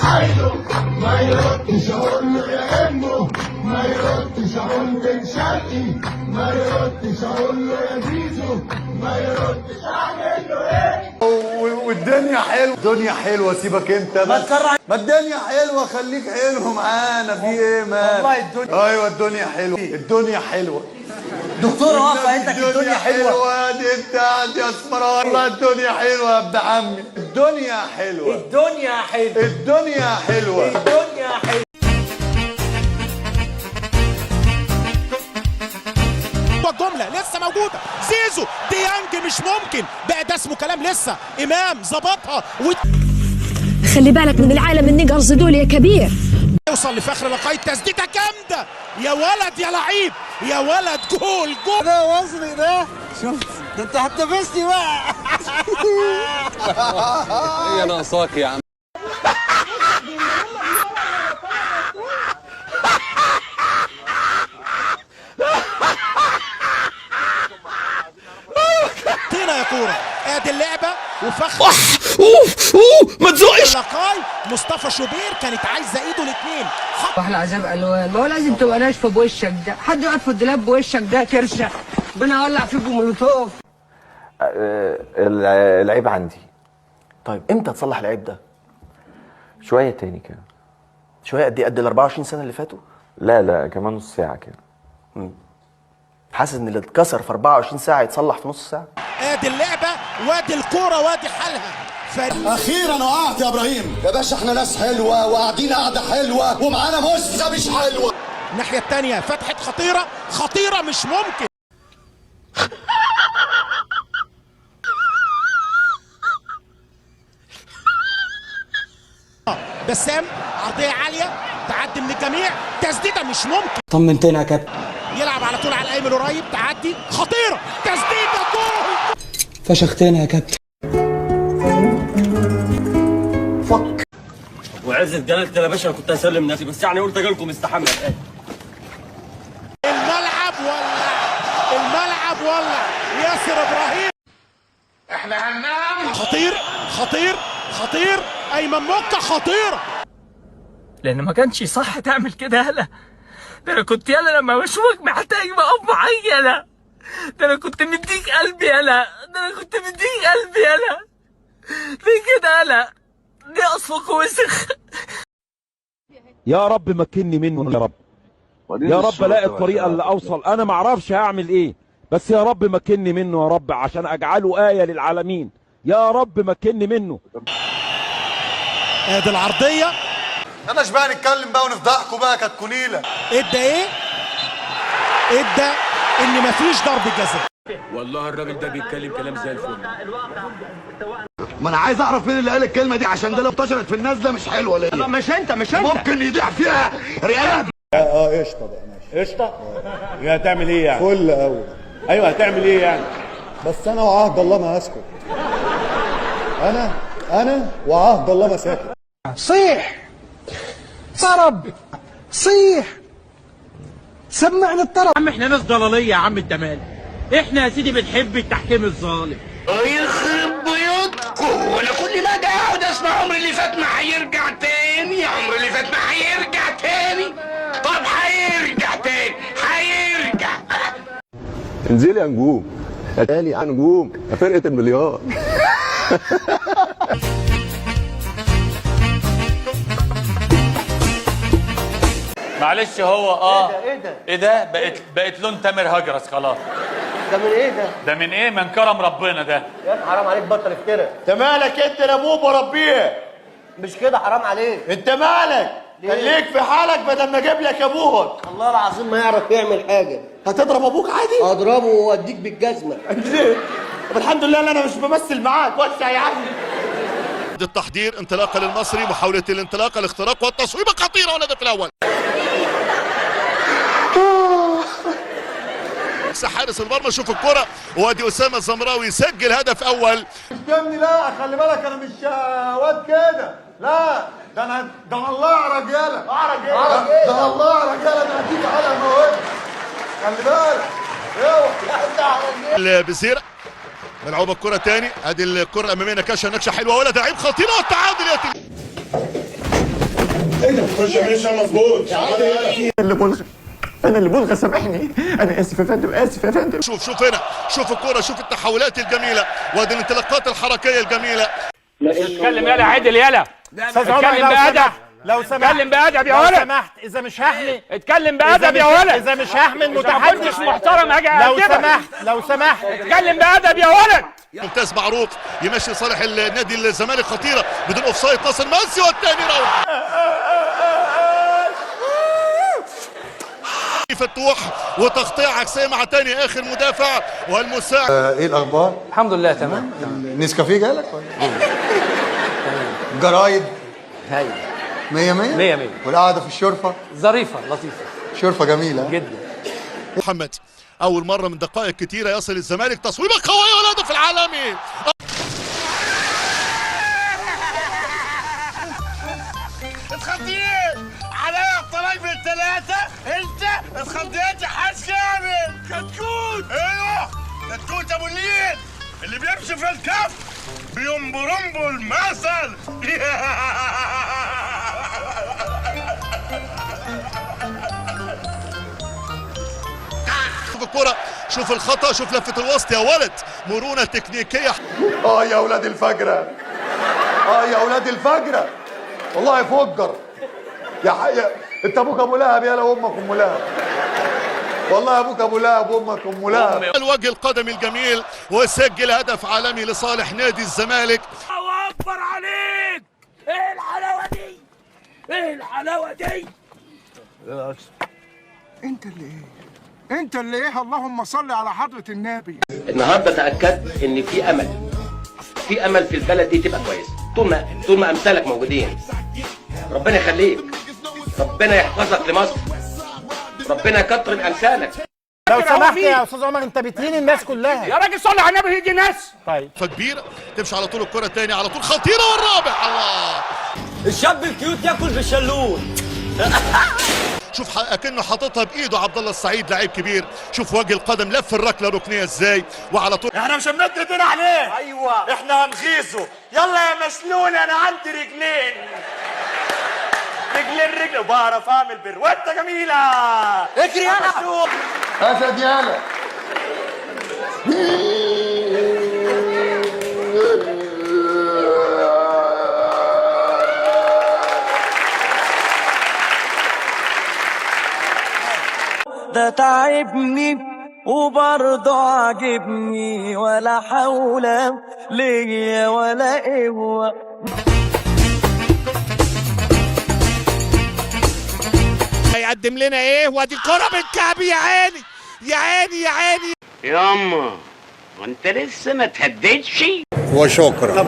عايزه ما يردش اقول له يا امه، ما يردش اقول بن شرقي، ما يردش اقول له يا زيزو، ما يردش اعمل له ايه. والدنيا حلوه، الدنيا حلوه، سيبك انت بس، ما الدنيا حلوه، خليك حلو معانا، في ايه مال؟ والله الدنيا، ايوه الدنيا حلوه، الدنيا حلوه. دكتوره واقفه عندك الدنيا حلوه. دي انت قاعد يا اسمران، والله الدنيا حلوه يا ابن عمي، الدنيا حلوه، الدنيا حلوه، الدنيا حلوه، الدنيا حلوه. الجمله لسه موجوده، زيزو ديانج مش ممكن بقى، ده اسمه كلام لسه. امام ظبطها خلي بالك من العالم النيجرز دول يا كبير. يوصل لفخر لقاي، تسديده جامده يا ولد يا لعيب يا ولد، جول جول. ده وصلي ده، شفت ده انت هتنافسني بقى. هي ناقصاك يا عم. طينا يا كوره، ادي اللعبه وفخر ما تزقش. لقاي مصطفى شوبير كانت عايزه ايده الاثنين. احلى عذاب الوان، ما هو لازم تبقى ناشفه بوشك ده، حد يقعد في الدولاب بوشك ده كرشه، ربنا يولع فيكم مولوتوف. العيب عندي. طيب امتى تصلح العيب ده؟ شويه تاني كده. شويه قد ايه؟ قد ال 24 سنه اللي فاتوا؟ لا كمان نص ساعه كده. حاسس ان اللي اتكسر في 24 ساعه يتصلح في نص ساعه؟ ادي اللعبه وادي الكوره وادي حالها. اخيرا وقعت يا ابراهيم يا باشا، احنا ناس حلوه وقاعدين قاعده حلوه ومعانا مزه مش حلوه. الناحيه الثانيه فتحه خطيره، خطيره مش ممكن. بسام عرضيه عاليه تعدي من الجميع، تسديده مش ممكن. طمنتنا يا كابتن. يلعب على طول على الايمن القريب، تعدي خطيره، تسديده جول. فشختنا يا كابتن. فك وعزت جلالة يا باشا، كنت هسلم نفسي بس يعني قلت اجي لكم استحمى. الملعب ولع، الملعب ولع. ياسر ابراهيم احنا هننام. خطير خطير خطير، ايمن موكا خطيره. لان ما كانش صح تعمل كده. يالا ده انا كنت يالا لما بشوفك محتاج بقف معينه، ده انا كنت مديك قلبي يالا، ده انا كنت مديك قلبي يالا. ليه كده يالا؟ دي اصلك وسخ. يا رب مكني منه يا رب، يا رب الاقي الطريقه اللي اوصل. انا ما اعرفش هعمل ايه، بس يا رب مكني منه يا رب عشان اجعله ايه للعالمين. يا رب مكني منه. ادي العرضيه. انا بقى نتكلم بقى ونفضحكوا بقى، كانت كونيله. ادى ايه؟ ادى ان مفيش ضربه جزاء. والله الراجل ده بيتكلم كلام زي الفل. ما انا عايز اعرف مين اللي قال الكلمه دي، عشان ده لو انتشرت في النازله مش حلوه ليا. مش انت ممكن يضيع فيها ريال. قشطه بقى ماشي. قشطه؟ هتعمل ايه يعني؟ فل قوي. ايوه هتعمل ايه يعني؟ بس انا وعهد الله ما هسكت. انا وعهد الله ما ساكت. صيح طرب، صيح سمعنا الطرب. يا عم احنا ناس ضلاليه يا عم، انت مالك؟ احنا يا سيدي بنحب التحكيم الظالم. يخرب بيوتكم، وانا كل ما اقعد اسمع عمر اللي فات ما هيرجع تاني، عمر اللي فات ما هيرجع تاني. طب هيرجع تاني، هيرجع. انزلي يا نجوم، اتالي يا نجوم يا فرقه المليار. معلش هو ايه ده بقت لون تامر هجرس خلاص. ده من ايه ده؟ ده من ايه؟ من كرم ربنا ده. يا حرام عليك، بطل افتراء. انت مالك انت يا ابوب وربيه؟ مش كده، حرام عليك. انت مالك؟ خليك في حالك بدل ما اجيب لك ابوك. الله العظيم ما يعرف يعمل حاجه. هتضرب ابوك عادي؟ اضربه واديك بالجزمه. ليه؟ طب الحمد لله ان انا مش بمثل معاك. وسع يا عم. التحضير، انطلاقه للمصري، محاوله الانطلاقه، الاختراق والتصويبه خطيره والهدف الاول. حارس المرمى شوف الكرة، وادي اسامه الزمراوي يسجل هدف اول. استني، لا خلي بالك انا مش واد كده، لا ده انا الله اعرج يالا. اعرج ايه؟ ده الله اعرج يالا، انا هديك على موهبه. خلي بالك. اوعى بزيرة ملعوبه الكرة تاني، ادي الكرة الاماميه نكشه حلوه، ولا لعيب خطيره والتعادل ياتي. خش يا باشا مظبوط. اللي بلغ، انا اللي بلغ، سامحني، انا اسف يا فندم، اسف يا فندم. شوف هنا، شوف الكرة، شوف التحولات الجميلة وادي الانطلاقات الحركية الجميلة. اتكلم يلا عدل يلا. اتكلم بأدب. لو سمحت اتكلم بأدب يا لو ولد. سمحت اذا مش هحمي اتكلم بأدب يا ولد. اذا مش هحمي ما المتحدث كنتش محترم اجي لو أأدبك. سمحت اتكلم بأدب يا ولد. ممتاز معروف يمشي صالح النادي الزمالك، خطيرة بدون اوفسايد. ناصر منسي والثاني روعة. فتوح وتغطية عكسية مع تاني اخر مدافع والمساعد. ايه الاخبار؟ الحمد لله تمام. النسكافيه جالك ولا؟ جرايد هاي 100 100 100 100. والقعده في الشرفه ظريفة لطيفة شرفه جميله جدا. محمد اول مرة من دقائق كتيرة يصل الزمالك تصويبة قوية والهدف العالمي. اتخضيت عليا الطلايف الثلاثه، انت اتخضيت يا حاج كامل. كتكوت، ايوه كتكوت ابو الليل اللي بيمشي في الكف بينبرمبو المثل. شوف الكرة، شوف الخطأ، شوف لفة الوسط يا ولد، مرونة تكنيكية. يا اولاد الفجره، يا اولاد الفجره، والله فجر يا انت ابوك ابو لهب يالا وامك ام لهب، والله ابوك ابو لهب وامك ام لهب. الوجه القدمي الجميل وسجل هدف عالمي لصالح نادي الزمالك. الله اكبر عليك. ايه الحلاوة دي؟ ايه الحلاوة دي؟ انت اللي ايه؟ اللهم صل على حضره النبي. النهارده تاكدت ان في امل في البلد دي تبقى كويسه طول ما امثالك موجودين. ربنا يخليك، ربنا يحفظك لمصر، ربنا يكتر من امثالك. لو سمحت يا استاذ عمر، انت بتهين الناس كلها يا راجل صلي على النبي، يجي ناس. طيب فكبيرة تمشي على طول الكرة الثانية على طول خطيرة والرابع. الله، الشاب الكيوت ياكل بالشلوت. شوف اكنه حاططها بايده عبد الله السعيد، لعيب كبير. شوف وجه القدم، لف الركله ركنيه ازاي وعلى طول. احنا مش هنمد ايدينا عليه. ايوه احنا هنغيظه. يلا يا مسلول، انا عندي رجلين رجل وبعرف اعمل بروته جميله. اجري انا. اسد يالا. ده تعبني وبرضه عاجبني، ولا حول ليا ولا قوة. هيقدم لنا ايه؟ وادي الكرة بالكعب. يا عيني يا عيني يا عيني. ياما وانت لسه ما تهديتش. وشكرا.